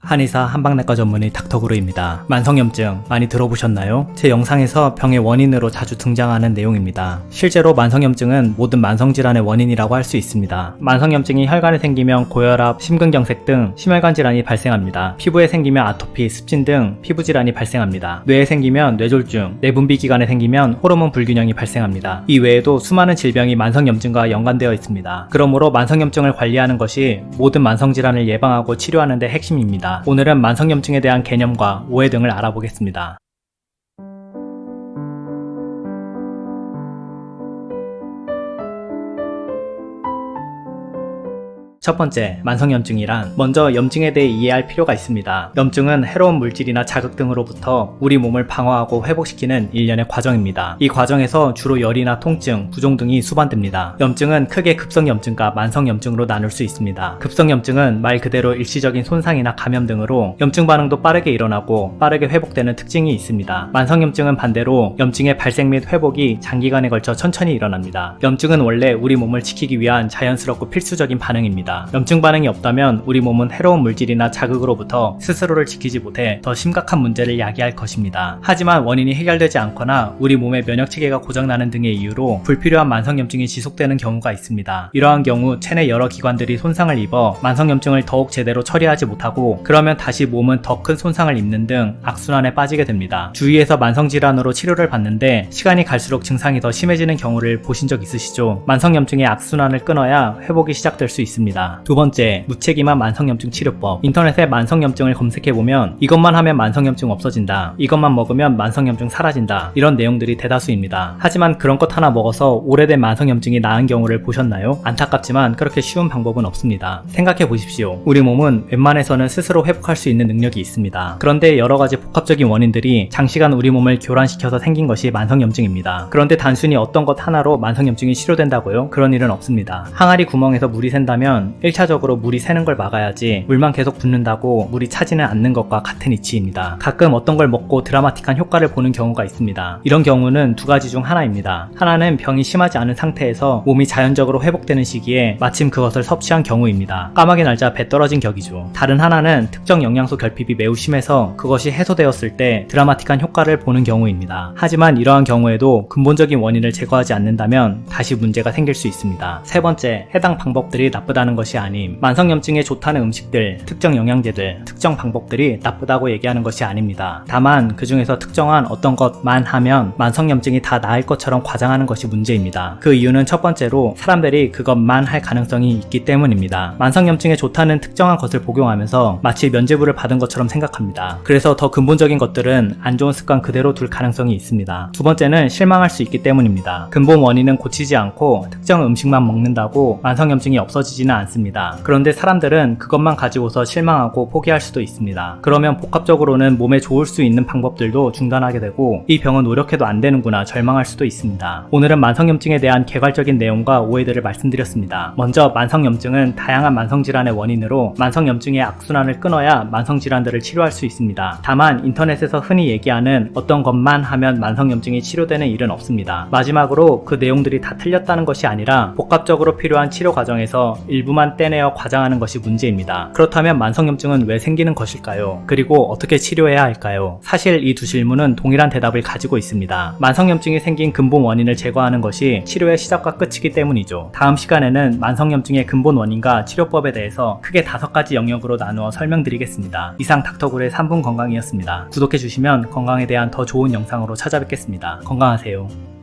한의사 한방내과 전문의 닥터그루입니다. 만성염증 많이 들어보셨나요? 제 영상에서 병의 원인으로 자주 등장하는 내용입니다. 실제로 만성염증은 모든 만성질환의 원인이라고 할 수 있습니다. 만성염증이 혈관에 생기면 고혈압, 심근경색 등 심혈관 질환이 발생합니다. 피부에 생기면 아토피, 습진 등 피부질환이 발생합니다. 뇌에 생기면 뇌졸중, 내분비기관에 생기면 호르몬 불균형이 발생합니다. 이 외에도 수많은 질병이 만성염증과 연관되어 있습니다. 그러므로 만성염증을 관리하는 것이 모든 만성질환을 예방하고 치료하는 데 핵심입니다. 오늘은 만성염증에 대한 개념과 오해 등을 알아보겠습니다. 첫 번째, 만성염증이란 먼저 염증에 대해 이해할 필요가 있습니다. 염증은 해로운 물질이나 자극 등으로부터 우리 몸을 방어하고 회복시키는 일련의 과정입니다. 이 과정에서 주로 열이나 통증, 부종 등이 수반됩니다. 염증은 크게 급성염증과 만성염증으로 나눌 수 있습니다. 급성염증은 말 그대로 일시적인 손상이나 감염 등으로 염증 반응도 빠르게 일어나고 빠르게 회복되는 특징이 있습니다. 만성염증은 반대로 염증의 발생 및 회복이 장기간에 걸쳐 천천히 일어납니다. 염증은 원래 우리 몸을 지키기 위한 자연스럽고 필수적인 반응입니다. 염증 반응이 없다면 우리 몸은 해로운 물질이나 자극으로부터 스스로를 지키지 못해 더 심각한 문제를 야기할 것입니다. 하지만 원인이 해결되지 않거나 우리 몸의 면역체계가 고장나는 등의 이유로 불필요한 만성염증이 지속되는 경우가 있습니다. 이러한 경우 체내 여러 기관들이 손상을 입어 만성염증을 더욱 제대로 처리하지 못하고 그러면 다시 몸은 더 큰 손상을 입는 등 악순환에 빠지게 됩니다. 주위에서 만성질환으로 치료를 받는데 시간이 갈수록 증상이 더 심해지는 경우를 보신 적 있으시죠? 만성염증의 악순환을 끊어야 회복이 시작될 수 있습니다. 두 번째, 무책임한 만성염증 치료법. 인터넷에 만성염증을 검색해보면 이것만 하면 만성염증 없어진다, 이것만 먹으면 만성염증 사라진다, 이런 내용들이 대다수입니다. 하지만 그런 것 하나 먹어서 오래된 만성염증이 나은 경우를 보셨나요? 안타깝지만 그렇게 쉬운 방법은 없습니다. 생각해보십시오. 우리 몸은 웬만해서는 스스로 회복할 수 있는 능력이 있습니다. 그런데 여러가지 복합적인 원인들이 장시간 우리 몸을 교란시켜서 생긴 것이 만성염증입니다. 그런데 단순히 어떤 것 하나로 만성염증이 치료된다고요? 그런 일은 없습니다. 항아리 구멍에서 물이 샌다면 1차적으로 물이 새는 걸 막아야지 물만 계속 붓는다고 물이 차지는 않는 것과 같은 이치입니다. 가끔 어떤 걸 먹고 드라마틱한 효과를 보는 경우가 있습니다. 이런 경우는 두 가지 중 하나입니다. 하나는 병이 심하지 않은 상태에서 몸이 자연적으로 회복되는 시기에 마침 그것을 섭취한 경우입니다. 까마귀 날자 배 떨어진 격이죠. 다른 하나는 특정 영양소 결핍이 매우 심해서 그것이 해소되었을 때 드라마틱한 효과를 보는 경우입니다. 하지만 이러한 경우에도 근본적인 원인을 제거하지 않는다면 다시 문제가 생길 수 있습니다. 세 번째, 해당 방법들이 나쁘다는 것이 아님, 만성염증에 좋다는 음식들, 특정 영양제들, 특정 방법들이 나쁘다고 얘기하는 것이 아닙니다. 다만 그 중에서 특정한 어떤 것만 하면 만성염증이 다 나을 것처럼 과장하는 것이 문제입니다. 그 이유는 첫 번째로 사람들이 그것만 할 가능성이 있기 때문입니다. 만성염증에 좋다는 특정한 것을 복용하면서 마치 면죄부를 받은 것처럼 생각합니다. 그래서 더 근본적인 것들은 안 좋은 습관 그대로 둘 가능성이 있습니다. 두 번째는 실망할 수 있기 때문입니다. 근본 원인은 고치지 않고 특정 음식만 먹는다고 만성염증이 없어지지는 않습니다. 그런데 사람들은 그것만 가지고서 실망하고 포기할 수도 있습니다. 그러면 복합적으로는 몸에 좋을 수 있는 방법들도 중단하게 되고 이 병은 노력해도 안 되는구나 절망할 수도 있습니다. 오늘은 만성염증에 대한 개괄적인 내용과 오해들을 말씀드렸습니다. 먼저 만성염증은 다양한 만성질환의 원인으로 만성염증의 악순환을 끊어야 만성질환들을 치료할 수 있습니다. 다만 인터넷에서 흔히 얘기하는 어떤 것만 하면 만성염증이 치료되는 일은 없습니다. 마지막으로 그 내용들이 다 틀렸다는 것이 아니라 복합적으로 필요한 치료 과정에서 일부만 떼내어 과장하는 것이 문제입니다. 그렇다면 만성염증은 왜 생기는 것일까요? 그리고 어떻게 치료해야 할까요? 사실 이 두 질문은 동일한 대답을 가지고 있습니다. 만성염증이 생긴 근본 원인을 제거하는 것이 치료의 시작과 끝이기 때문이죠. 다음 시간에는 만성염증의 근본 원인과 치료법에 대해서 크게 5가지 영역으로 나누어 설명드리겠습니다. 이상 닥터그루의 3분 건강이었습니다. 구독해주시면 건강에 대한 더 좋은 영상으로 찾아뵙겠습니다. 건강하세요.